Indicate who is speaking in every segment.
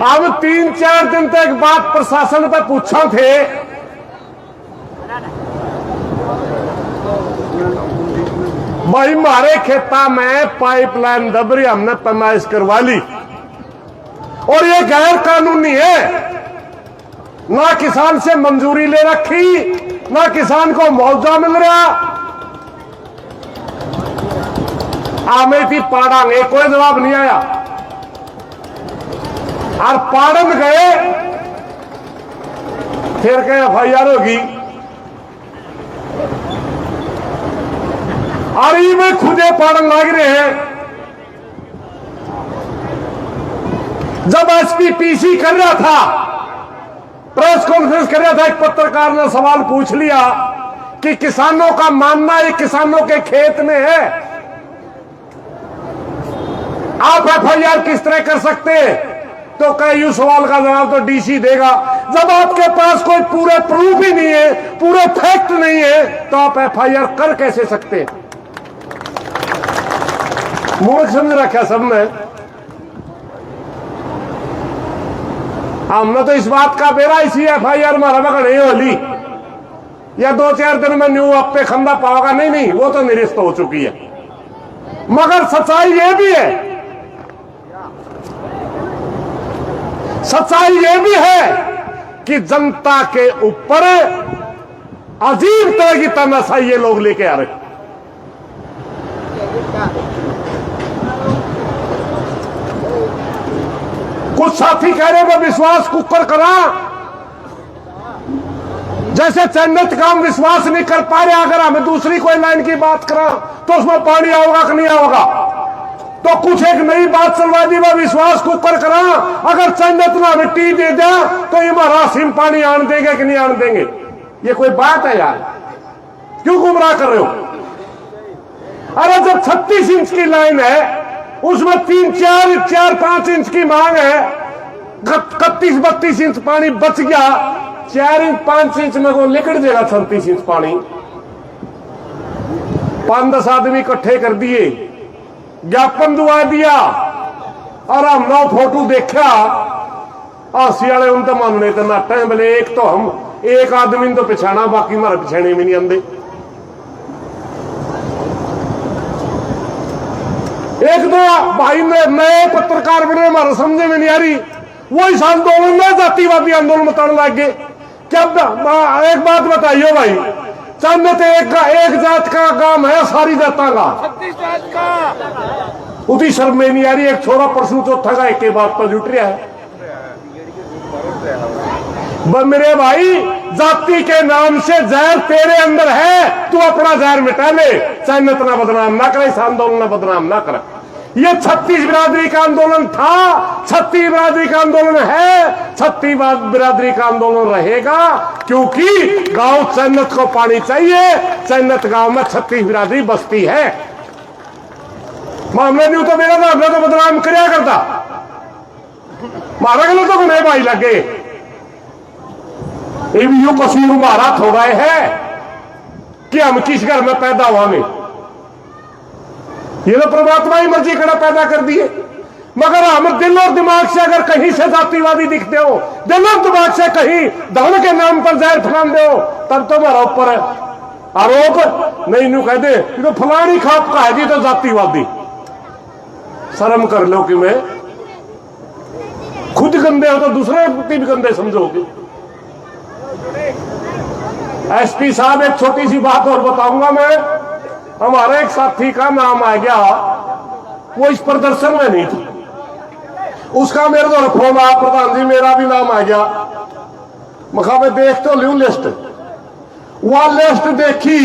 Speaker 1: हम 3-4 दिन तक बात प्रशासन पे पूछा थे, भाई हमारे खेता में पाइपलाइन दब रही, हमने पैमाइश करवा ली और ये गैर कानूनी है। ना किसान से मंजूरी ले रखी, ना किसान को मुआवजा मिल रहा। आमे थी पाड़ांगे, कोई जवाब नहीं आया। और पाड़न गए, फिर कहे FIR होगी। और ये में खुदे पाड़न लग रहे हैं। जब SP PC कर रहा था, प्रेस कॉन्फ्रेंस कर रहा था, एक पत्रकार ने सवाल पूछ लिया कि किसानों का मानना है किसानों के खेत में है, आप FIR किस तरह कर सकते हैं? तो कहे यू सवाल का जवाब तो DC देगा। जब आपके पास कोई पूरे प्रूफ ही नहीं है, पूरे फैक्ट नहीं है, तो आप FIR कर कैसे सकते हैं? मूर्ख समझ रखा सबने। हमने तो इस बात का बेरा इसी FIR मारा मगर नहीं होली या 2-4 दिन में न्यू आप पे खंदा पाओगा, नहीं, वो तो निरस्त हो चुकी है। मगर सच्चाई ये भी है, सच्चाई ये भी है कि जनता के ऊपर अजीब तरह की तमाशाई ये लोग लेके आ रहे। कुछ साथी कह रहे मैं विश्वास कुकर करा, जैसे चन्नत का हम विश्वास नहीं कर पा रहे, अगर हमें दूसरी कोई लाइन की बात करा तो उसमें पानी आओगा कि नहीं आओगा। तो कुछ एक नई बात चलवा दी, मैं विश्वास कुकर करा, अगर चन्नत ना मिट्टी दे दे तो ये महारासिम पानी आन देंगे कि नहीं आन देंगे। ये कोई बात है यार? क्यों गुमराह कर रहे हो? अरे जब 36 इंच की लाइन है, उसमें 3-4-5 इंच की मांग है, 31-32 इंच पानी बच गया, 4-5 इंच में को निकल जाएगा 36 इंच पानी। 5-10 आदमी इकट्ठे कर दिए, ज्ञापन दुआ दिया और हम 9 फोटो देखा। आसी वाले उन तो मानने तो नाटे बोले, एक तो हम एक आदमी तो पिछाना, बाकी हमारे पिछाने में नहीं आते। एक दो भाई ने नए पत्रकार बने, हमारे समझे में नहीं आ रही, वो इस आंदोलन में जातिवादी आंदोलन बताने लग गए। क्या एक बात बताइए भाई, चन्नत एक जात का काम है, सारी जाता का 36 जात का। उसी शर्म में नहीं आ रही। एक छोरा परसों चौथा का एक बात पर जुट रहा है। मेरे भाई, जाति के नाम से जहर तेरे अंदर है, तू अपना जहर मिटा ले। चन्नत ना बदनाम ना करे, इस आंदोलन ना बदनाम ना करे। ये 36 बिरादरी का आंदोलन था, 36 बिरादरी का आंदोलन है, 36 बिरादरी का आंदोलन रहेगा, क्योंकि गांव चन्नत को पानी चाहिए। चन्नत गांव में 36 बिरादरी बसती है। मामले नहीं तो मेरा मामला तो बदनाम करया करता, मारा गलत तो नहीं भाई लगे। यू कसूर हमारा थोड़ा है कि हम किस घर में पैदा हुआ में, ये तो परमात्मा ही मर्जी कड़ा पैदा कर दिए। मगर हम दिल और दिमाग से अगर कहीं से जातिवादी दिखते हो, दिल और दिमाग से कहीं धर्म के नाम पर जहर फैलाते हो, तब तो हमारा ऊपर है आरोप। नहीं न्यू कह दे तो फलानी खाप का है जी तो जातिवादी। शर्म कर लो कि मैं खुद गंदे हो तो दूसरे भी गंदे समझोगे। SP साहब, एक छोटी सी बात और बताऊंगा मैं। हमारे एक साथी का नाम आ गया, वो इस प्रदर्शन में नहीं था, उसका मेरे को फोन आया, प्रधान जी मेरा भी नाम आ गया। मखा मैं देख तो लूं लिस्ट। वह लिस्ट देखी,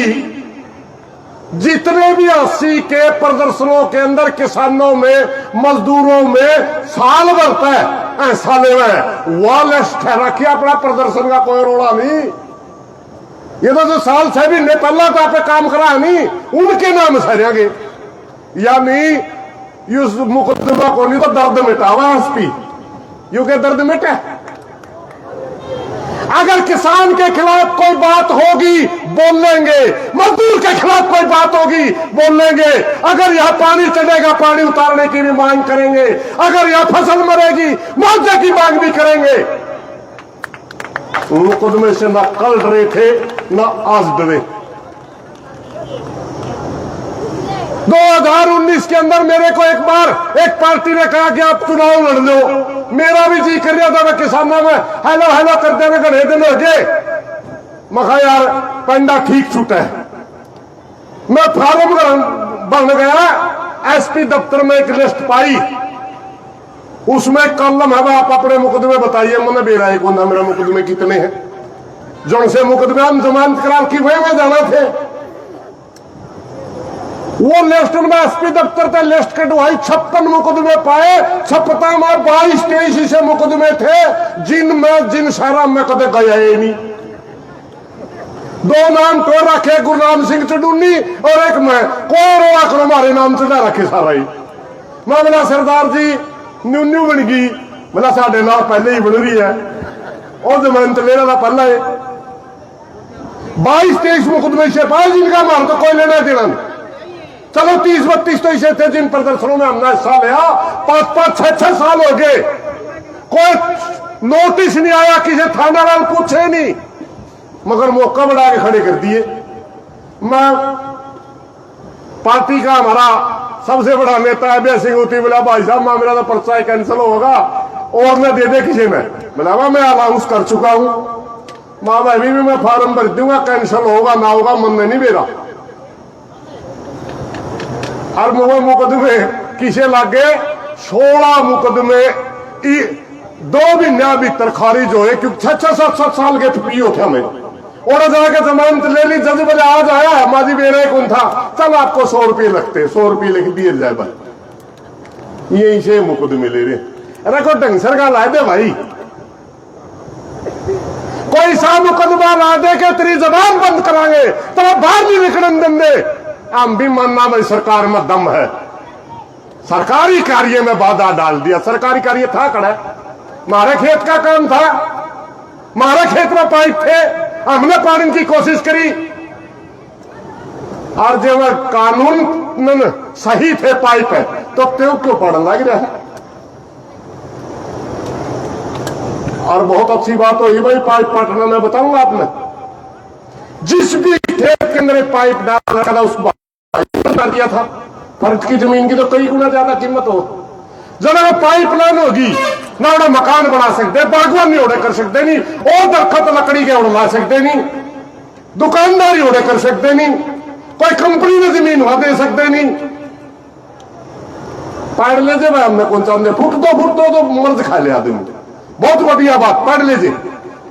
Speaker 1: जितने भी 80 के प्रदर्शनों के अंदर किसानों में, मजदूरों में साल भरता है साले में, वह लिस्ट है रखी अपना प्रदर्शन का कोई रोड़ा नहीं। ये तो जो साल से भी पहला तो आप काम करा नहीं, उनके नाम सरेंगे। यानी इस मुकदमा को नहीं तो दर्द मिटा हुआ SP, यू के दर्द मिटे। अगर किसान के खिलाफ कोई बात होगी बोल लेंगे, मजदूर के खिलाफ कोई बात होगी बोल लेंगे, अगर यहां पानी चढ़ेगा पानी उतारने की भी मांग करेंगे, अगर यहां फसल मरेगी मुआवजे की मांग भी करेंगे। मुकदमे से ना कल डरे थे ना आज डरे। 2019 के अंदर मेरे को एक बार एक पार्टी ने कहा कि आप चुनाव लड़ लो, मेरा भी जी कर रहा था, मैं किसानों में हेलो हेलो करते हुए घड़े दिन हो गए। मैं कहा यार पंडा ठीक छूटा है। मैं फार्म बन गया, एसपी दफ्तर में एक लिस्ट पाई, उसमें कलम है आप अपने मुकदमे बताइए, मैंने बेरा को ना मेरा मुकदमे कितने हैं, जो से मुकदमे हम जमानत करार की वही में जाना थे। वो लिस्ट में एसपी दफ्तर से लिस्ट कटवाई, 56 मुकदमे पाए, 56 में 22-23 से मुकदमे थे जिन शहरा में कदे गया ही नहीं। 2 नाम तो रखे, गुरनाम सिंह चडूनी और एक मैं को रोड़ा करो हमारे नाम चढ़ा रखे सारा ही। मैं बोला सरदार जी न्यू बन गई, बोला साढ़े नाल पहले ही बन रही है, और जमानत लेना था पहला है। 22-23 मुकदमे से पाए जिनका मार तो कोई लेना देना नहीं। चलो 30-32 तो ऐसे थे जिन प्रदर्शनों में हमने हिस्सा लिया, 5-5, 6-6 साल हो गए, कोई नोटिस नहीं आया, किसी थाना वाल पूछे नहीं, मगर मौका बढ़ा के खड़े कर दिए। मैं पार्टी का हमारा सबसे बड़ा नेता है सिंह होती, बोला भाई साहब मेरा तो पर्चा कैंसिल होगा और मैं दे दे किसी में, बोला मैं अनाउंस कर चुका हूं, माँ भाई भी मैं फार्म भर दूंगा, कैंसिल होगा ना होगा मन नहीं मेरा। और मुकदमे किसे लागे 16 मुकदमे 2 महीने भीतर खारिज होए, क्योंकि 6-7 साल के पी होते हमें, और जाके जमानत ले ली, जज बोले आज आया है माजी बेरे कौन था, चल आपको 100 रुपये लगते, 100 रुपये लेके दिए जाए बस। यही से मुकदमे ले रहे, अरे को ढंग का ला दे भाई, कोई सा मुकदमा ला दे के तेरी जबान बंद करांगे तो बाहर नहीं निकलन देंगे। हम भी मानना भाई सरकार में दम है, सरकारी कार्य में बाधा डाल दिया। सरकारी कार्य था कड़ा, हमारे खेत का काम था, हमारे खेत में पाइप थे, हमने पानी की कोशिश करी, और जब कानून सही थे पाइप है तो त्यों क्यों पड़न लग रहा है। और बहुत अच्छी बात हुई भाई पाइप पटना में बताऊंगा आपने, जिस भी खेत के अंदर पाइप डाल रखा था उसको कर दिया था, फर्ज की जमीन की तो कई गुना ज्यादा कीमत हो। जब पाइप लाइन होगी ना उड़ा मकान बना सकते, बागवानी उड़े कर सकते नहीं, और दरखत लकड़ी के उड़ा सकते नहीं, दुकानदारी उड़े कर सकते नहीं, कोई कंपनी में जमीन वहां दे सकते नहीं। पढ़ लीजिए भाई, हमने कौन चाहते फुट दो मर्ज खा लिया आदमी, बहुत बढ़िया बात, पढ़ लीजिए।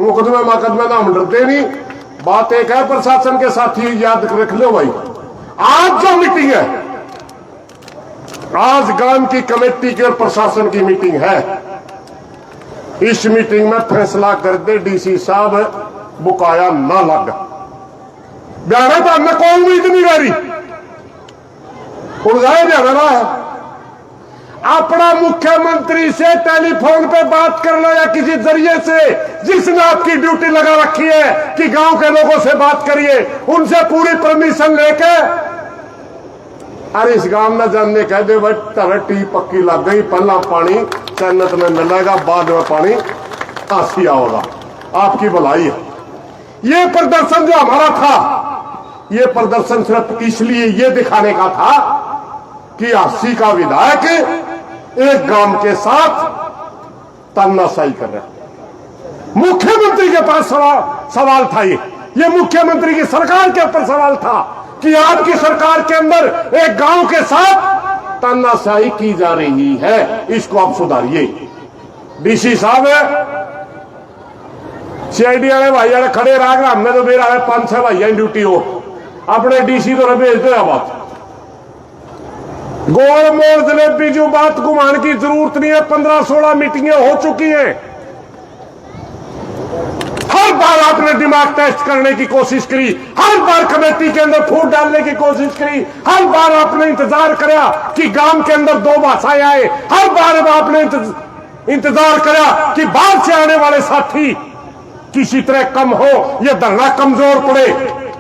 Speaker 1: मुकदमे मकदमे ना हम डरते नहीं। बात एक है प्रशासन के साथी याद रख लो भाई, आज जो मीटिंग है, आज गांव की कमेटी की और प्रशासन की मीटिंग है, इस मीटिंग में फैसला कर दे डीसी साहब बुकाया ना लग। बयाना तो हमने कोई उम्मीद नहीं करी, उड़ाया जा रहा है। अपना मुख्यमंत्री से टेलीफोन पे बात कर लो या किसी जरिए से, जिसने आपकी ड्यूटी लगा रखी है कि गांव के लोगों से बात करिए, उनसे पूरी परमिशन लेके, अरे इस गांव में जानने कह दे भाई तरटी पक्की लग गई, पहला पानी जन्नत में मिलेगा, बाद में पानी आसिया होगा, आपकी भलाई है। ये प्रदर्शन जो हमारा था, ये प्रदर्शन सिर्फ इसलिए ये दिखाने का था कि 80 का विधायक एक गांव के साथ तानाशाही कर रहा है। मुख्यमंत्री के पास सवाल था, ये मुख्यमंत्री की सरकार के ऊपर सवाल था कि आपकी सरकार के अंदर एक गांव के साथ तानाशाही की जा रही है, इसको आप सुधारिए। डीसी साहब सीआईडी वाले भाई वाले खड़े राग हमने तो मेरा है 5-6 भाई ड्यूटी हो, अपने डीसी तो भेज दो। बात गोल मोल जलेबी जो बात घुमाने की जरूरत नहीं है, 15-16 मीटिंगें हो चुकी हैं। हर बार आपने दिमाग टेस्ट करने की कोशिश करी, हर बार कमेटी के अंदर फूट डालने की कोशिश करी, हर बार आपने इंतजार करा कि गांव के अंदर 2 भाषाएं आए, हर बार आपने इंतजार करा कि बाहर से आने वाले साथी किसी तरह कम हो, ये धरना कमजोर पड़े,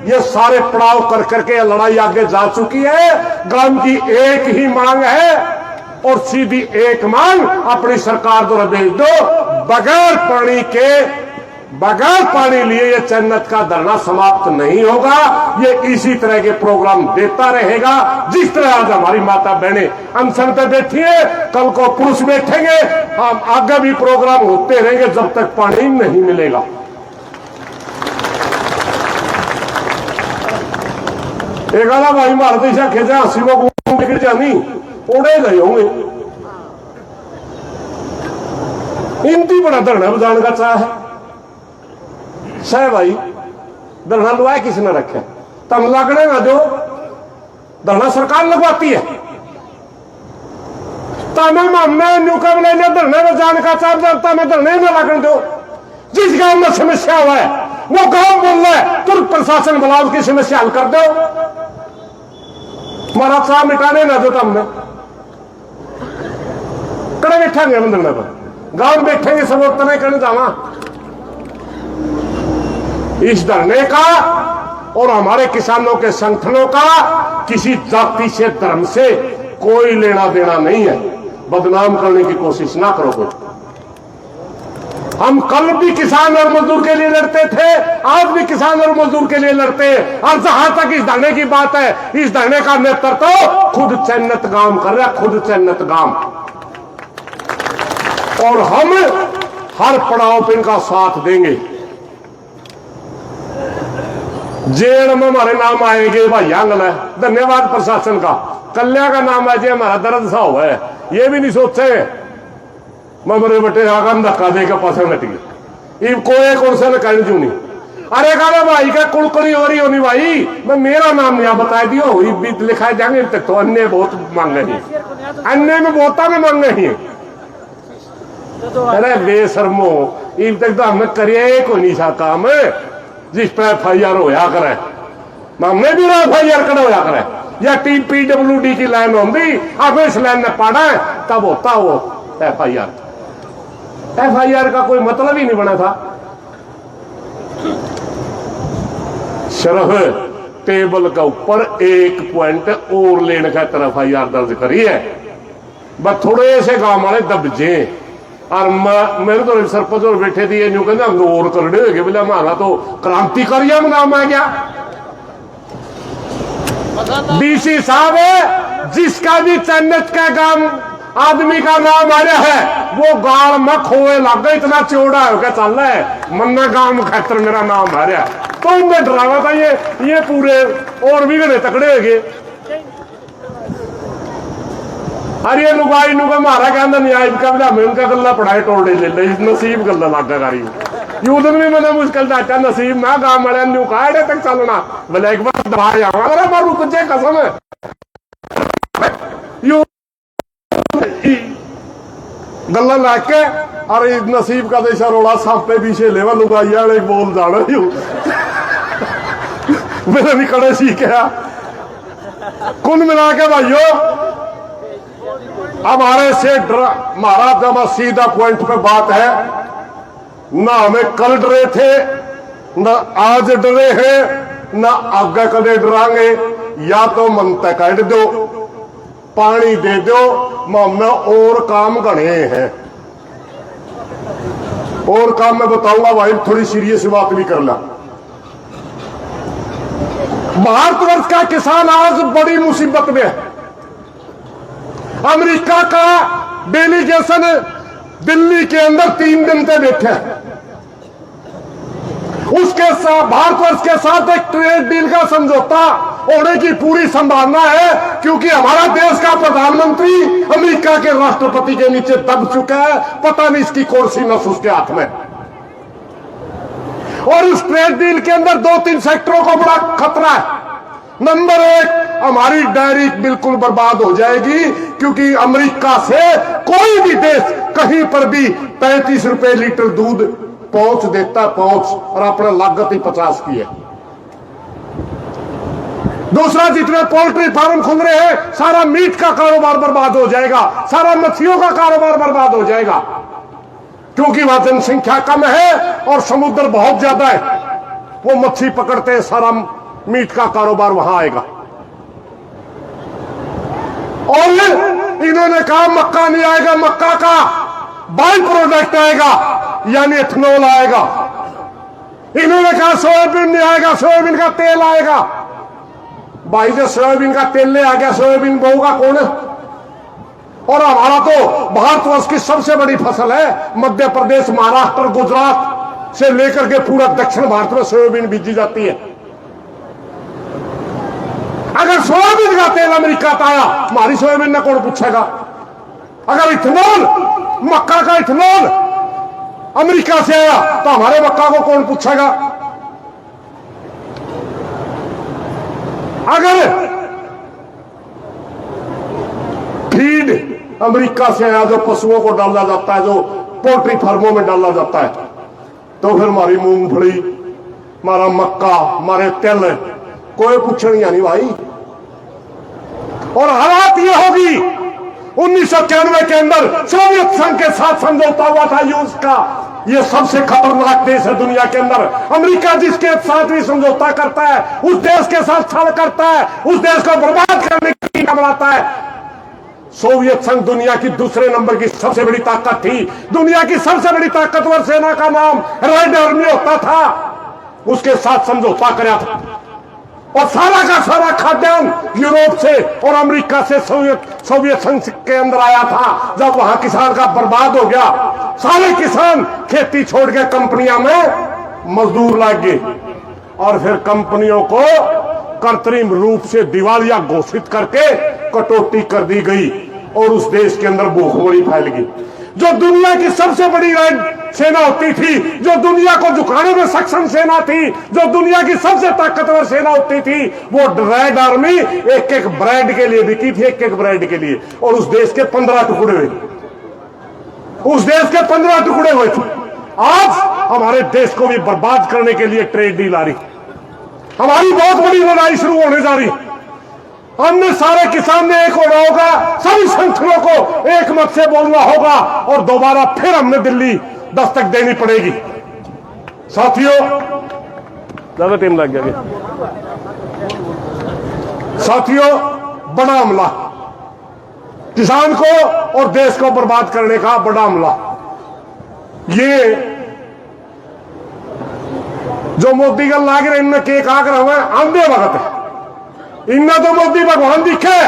Speaker 1: ये सारे पड़ाव कर करके लड़ाई आगे जा चुकी है। गांव की एक ही मांग है और सीधी एक मांग अपनी सरकार द्वारा भेज दो, बगैर पानी लिए ये चन्नत का धरना समाप्त नहीं होगा। ये इसी तरह के प्रोग्राम देता रहेगा। जिस तरह आज हमारी माता बहनें अनशन पे बैठी है, कल को पुरुष बैठेंगे, हम आगे भी प्रोग्राम होते रहेंगे जब तक पानी नहीं मिलेगा। एक आला भाई मारते दिशा खेजा हंसी को गिर जानी उड़े गए होंगे। इंती बड़ा धरना बजाने का चाह है सह भाई, धरना लुआए किसने रखे? तम लगने ना दो, धरना सरकार लगवाती है। तमें हमने न्यूकम ले लिया धरने में जाने का चाह, तमें धरने में लगने दो। जिस गांव में समस्या हुआ है वो गांव बोल रहा है तुरंत प्रशासन बुलाओ, की समस्या हल कर दो। हमारा चाह मिटाने ना दो, तमने कड़े बैठेंगे धरने पर, गांव बैठेंगे सब उतना करने जावा। इस धरने का और हमारे किसानों के संगठनों का किसी जाति से धर्म से कोई लेना देना नहीं है। बदनाम करने की कोशिश ना करो कोई। हम कल भी किसान और मजदूर के लिए लड़ते थे, आज भी किसान और मजदूर के लिए लड़ते हैं। और जहां तक इस धरने की बात है, इस धरने का नेतृत्व तो खुद चन्नत गांव कर रहा है, खुद चन्नत गांव। और हम हर पड़ाव पर इनका साथ देंगे। जेल में हमारे नाम आएंगे भाई आंगल है, धन्यवाद प्रशासन का। कल्याण का नाम आज हमारा दर्द सा हुआ है, ये भी नहीं सोचे मरे बटे आगम धक्का देकर पसंद हट गई। कोई कौन सा कहने क्यों नहीं? अरे कहा भाई का कुड़कुड़ी हो रही होनी भाई, मैं मेरा नाम यहाँ बता दियो लिखाए जाएंगे। तक तो अन्य बहुत मांगे हैं, अन्य में बहुता में मांगे हैं। अरे बेशर्मो, इन तक तो हमने करिए कोई नहीं सा काम जिस पर FIR होया करे, हमने भी FIR कड़ा होया करे, या PWD की लाइन होंगी, अब इस लाइन में पढ़ा है तब होता वो FIR का कोई मतलब ही नहीं बना था। सिर्फ टेबल के ऊपर 1 पॉइंट और लेने का तरफ FIR दर्ज करी है, बस थोड़े से गांव वाले दबजे। और मेरे तो सरपंच और बैठे थे, यूं कहते हम और करने हो गए, बोले हमारा तो क्रांतिकारी में नाम आ गया। DC साहब है, जिसका भी चन्नत का गांव आदमी का नाम आ रहा है वो गांव में खोए लग गए, इतना चौड़ा होकर चल रहा है मन्ना गांव में खतर मेरा नाम आ रहा है। तो उनमें डरावा था ये पूरे और भी घने तकड़े हो गए। अरे ये लुगाई नुगा मारा कहना न्याय का मैं उनका गला पढ़ाए टोड़े ले ले नसीब गला लागा गारी यूदन में मैंने मुश्किल जाता नसीब मैं गांव वाले न्यू काड़े तक चलना बोले एक बार दबाए अरे मारू कुछ कसम है यू गला लाके अरे नसीब का देशा रोड़ा सांपे पीछे लेवा लुगाई वाले बोल जाना यू मेरे भी कड़े सीखे कुल मिला के भाइयों हमारे से हमारा जब सीधा पॉइंट पे बात है, ना हमें कल डरे थे, ना आज डरे हैं, ना आगे कदे डरांगे। या तो मन तक काट दो, पानी दे दो, हमें और काम गणे हैं। और काम मैं बताऊंगा भाई, थोड़ी सीरियस बात भी करना। भारतवर्ष का किसान आज बड़ी मुसीबत में है। अमेरिका का डेलीगेशन दिल्ली के अंदर 3 दिन से बैठे उसके साथ भारतवर्ष के साथ एक ट्रेड डील का समझौता होने की पूरी संभावना है, क्योंकि हमारा देश का प्रधानमंत्री अमेरिका के राष्ट्रपति के नीचे दब चुका है। पता नहीं इसकी कौन सी नस उसके हाथ में। और उस ट्रेड डील के अंदर 2-3 सेक्टरों को बड़ा खतरा है। नंबर 1, हमारी डेयरी बिल्कुल बर्बाद हो जाएगी, क्योंकि अमेरिका से कोई भी देश कहीं पर भी 35 रुपए लीटर दूध पहुंच देता और अपना लागत ही 50 की है। दूसरा, जितने पोल्ट्री फार्म खुल रहे हैं सारा मीट का कारोबार बर्बाद हो जाएगा, सारा मछलियों का कारोबार बर्बाद हो जाएगा। क्योंकि वहां जनसंख्या कम है और समुद्र बहुत ज्यादा है। वो मच्छी पकड़ते हैं, सारा मीट का कारोबार वहां आएगा। और इन्होंने कहा मक्का नहीं आएगा, मक्का का बाई प्रोडक्ट आएगा, यानी इथेनॉल आएगा। इन्होंने कहा सोयाबीन नहीं आएगा, सोयाबीन का तेल आएगा। भाई जो सोयाबीन का तेल ले आ गया, सोयाबीन बोगा कौन है? और हमारा तो भारतवर्ष की सबसे बड़ी फसल है। मध्य प्रदेश, महाराष्ट्र, गुजरात से लेकर के पूरा दक्षिण भारत में सोयाबीन बीजी जाती है। अगर सोयाबीन का तेल अमेरिका का आया, हमारी सोयाबीन ने कौन पूछेगा? अगर इथेनॉल, मक्का का इथेनॉल अमेरिका से आया तो हमारे मक्का को कौन पूछेगा? अगर फीड अमेरिका से आया, जो पशुओं को डाला जाता है, जो पोल्ट्री फार्मों में डाला जाता है, तो फिर हमारी मूंगफली, हमारा मक्का, हमारे तेल कोई पूछेगा नहीं भाई। और हालात ये होगी, 1991 के अंदर सोवियत संघ के साथ समझौता हुआ था रूस का। ये सबसे खतरनाक देश है दुनिया के अंदर। अमेरिका जिसके साथ भी समझौता करता है, उस देश के साथ छल करता है, उस देश को बर्बाद करने की बनाता है। सोवियत संघ दुनिया की दूसरे नंबर की सबसे बड़ी ताकत थी। दुनिया की सबसे बड़ी ताकतवर सेना का नाम रेड आर्मी होता था। उसके साथ समझौता कराया था और सारा का सारा खाद्यान्न यूरोप से और अमेरिका से सोवियत संघ के अंदर आया था। जब वहां किसान का बर्बाद हो गया, सारे किसान खेती छोड़ के कंपनियों में मजदूर लग गए और फिर कंपनियों को कृत्रिम रूप से दिवालिया घोषित करके कटौती कर दी गई और उस देश के अंदर भूखमरी फैल गई। जो दुनिया की सबसे बड़ी सेना होती थी, जो दुनिया को झुकाने में सक्षम सेना थी, जो दुनिया की सबसे ताकतवर सेना होती थी, वो रेड आर्मी एक एक ब्रेड के लिए बिकी थी, एक एक ब्रेड के लिए। और उस देश के 15 टुकड़े हुए, उस देश के 15 टुकड़े हुए थे। आज हमारे देश को भी बर्बाद करने के लिए ट्रेड डील आ रही। हमारी बहुत बड़ी लड़ाई शुरू होने जा रही। हमने सारे किसान ने एक होना होगा, सभी संगठनों को एक मत से बोलना होगा और दोबारा फिर हमने दिल्ली दस्तक देनी पड़ेगी। साथियों, ज्यादा टाइम लग गया। साथियों, बड़ा हमला, किसान को और देश को बर्बाद करने का बड़ा हमला। ये जो मोदी का लाग रहे, इनमें केक आकर हुए आंधे वक्त है। इनमें तो मोदी भगवान दिखे,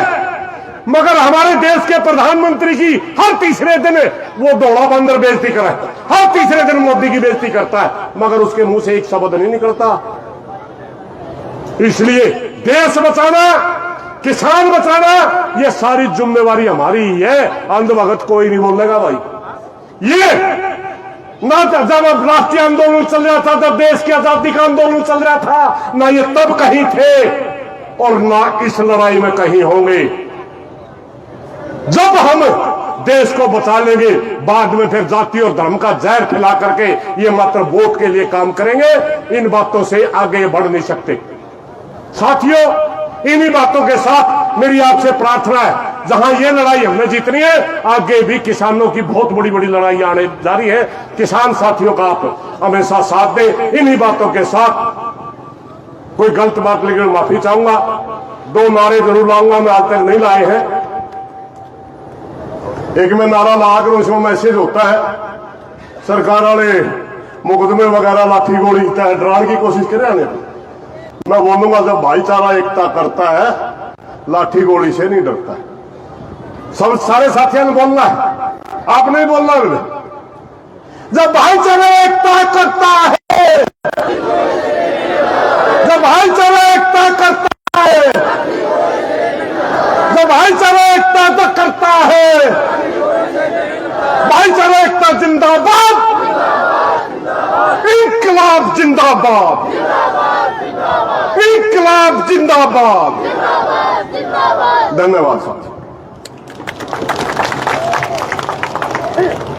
Speaker 1: मगर हमारे देश के प्रधानमंत्री की हर तीसरे दिन वो दौड़ा बंदर बेइज्जती करे। हर तीसरे दिन मोदी की बेइज्जती करता है, मगर उसके मुंह से एक शब्द नहीं निकलता। इसलिए देश बचाना, किसान बचाना, ये सारी जिम्मेवारी हमारी ही है। अंधभगत कोई नहीं बोलेगा भाई। ये ना जब राष्ट्रीय आंदोलन चल रहा था, जब देश की आजादी का आंदोलन चल रहा था, ना ये तब कहीं थे और ना इस लड़ाई में कहीं होंगे। जब हम देश को बचा लेंगे, बाद में फिर जाति और धर्म का जहर फैला करके ये मात्र वोट के लिए काम करेंगे। इन बातों से आगे बढ़ नहीं सकते। साथियों, इन्हीं बातों के साथ मेरी आपसे प्रार्थना है, जहां ये लड़ाई हमने जीतनी है, आगे भी किसानों की बहुत बड़ी बड़ी लड़ाई आने जा रही है। किसान साथियों का आप हमेशा साथ दें। इन्हीं बातों के साथ कोई गलत बात लेकर माफी चाहूंगा। 2 नारे जरूर लाऊंगा, मैं आज तक नहीं लाए हैं। एक में नारा लाकर उसमें मैसेज होता है, सरकार वाले मुकदमे वगैरह लाठी गोली डराने की कोशिश करें। मैं बोलूंगा, जब भाईचारा एकता करता है, लाठी गोली से नहीं डरता है। सब सारे साथियों ने बोलना है, आप नहीं बोलना है। जब भाईचारा एकता करता है, जब भाईचारा एकता करता है, जब भाईचारा एकता तो करता है, भाईचारा एकता जिंदाबाद, इंकलाब जिंदाबाद, इंकलाब जिंदाबाद। धन्यवाद साथी।